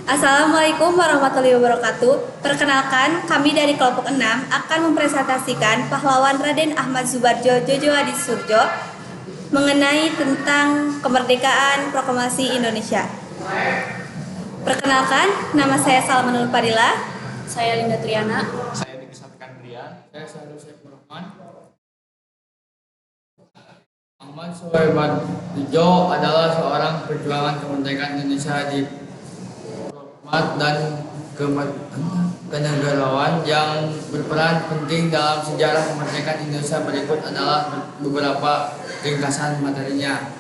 Assalamualaikum warahmatullahi wabarakatuh. Perkenalkan, kami dari kelompok 6 akan mempresentasikan pahlawan Raden Ahmad Soebardjo Djojo Adisurjo mengenai tentang kemerdekaan proklamasi Indonesia. Perkenalkan, nama saya Salmanul Fadila. Saya Linda Triana. Saya Dikisatkan Ria. Saya Sahrul Saifur Rahman. Ahmad Soebardjo adalah seorang perjuangan kemerdekaan Indonesia di dan kenegarawan yang berperan penting dalam sejarah kemerdekaan Indonesia. Berikut adalah beberapa ringkasan materinya.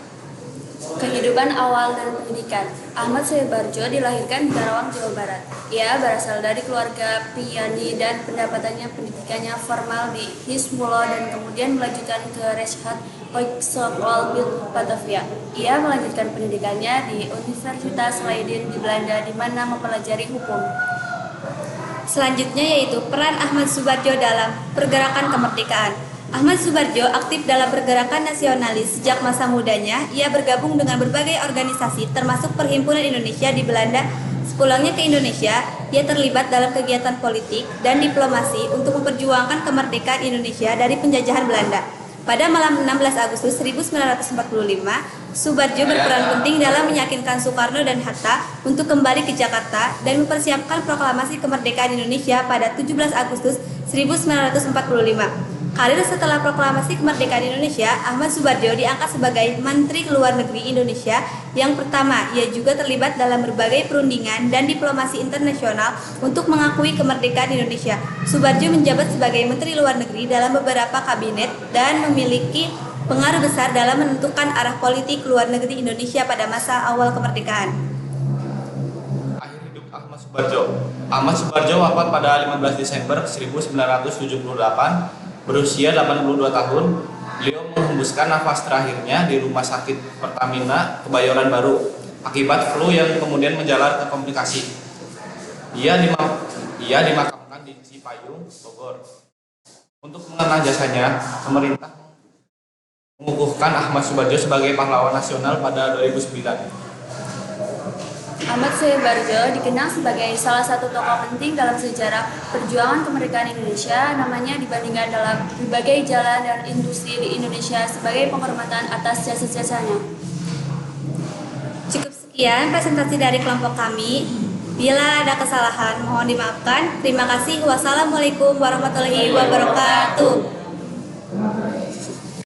Kehidupan awal dan pendidikan. Ahmad Soebardjo dilahirkan di Karawang, Jawa Barat. Ia berasal dari keluarga priyani dan pendidikannya formal di Hizbullah dan kemudian melanjutkan ke Rechtschaat Hogeschool Batavia. Ia melanjutkan pendidikannya di Universitas Leiden di Belanda di mana mempelajari hukum. Selanjutnya yaitu peran Ahmad Soebardjo dalam pergerakan kemerdekaan. Ahmad Soebardjo aktif dalam pergerakan nasionalis sejak masa mudanya. Ia bergabung dengan berbagai organisasi termasuk Perhimpunan Indonesia di Belanda. Sepulangnya ke Indonesia, ia terlibat dalam kegiatan politik dan diplomasi untuk memperjuangkan kemerdekaan Indonesia dari penjajahan Belanda. Pada malam 16 Agustus 1945, Soebardjo berperan penting dalam meyakinkan Soekarno dan Hatta untuk kembali ke Jakarta dan mempersiapkan proklamasi kemerdekaan Indonesia pada 17 Agustus 1945. Karir setelah proklamasi kemerdekaan Indonesia, Ahmad Soebardjo diangkat sebagai Menteri Luar Negeri Indonesia yang pertama. Ia juga terlibat dalam berbagai perundingan dan diplomasi internasional untuk mengakui kemerdekaan Indonesia. Soebardjo menjabat sebagai Menteri Luar Negeri dalam beberapa kabinet dan memiliki pengaruh besar dalam menentukan arah politik luar negeri Indonesia pada masa awal kemerdekaan. Akhir hidup Ahmad Soebardjo. Ahmad Soebardjo wafat pada 15 Desember 1978 berusia 82 tahun. Beliau menghembuskan nafas terakhirnya di Rumah Sakit Pertamina Kebayoran Baru akibat flu yang kemudian menjalar ke komplikasi. Ia dimakamkan di Cipayung, Bogor. Untuk mengenang jasanya, pemerintah mengukuhkan Ahmad Soebardjo sebagai pahlawan nasional pada 2009. Ahmad Soebardjo dikenang sebagai salah satu tokoh penting dalam sejarah perjuangan kemerdekaan Indonesia. Namanya dibandingkan dalam berbagai jalan dan industri di Indonesia sebagai penghormatan atas jasa-jasanya. Cukup sekian presentasi dari kelompok kami. Bila ada kesalahan, mohon dimaafkan. Terima kasih. Wassalamualaikum warahmatullahi wabarakatuh.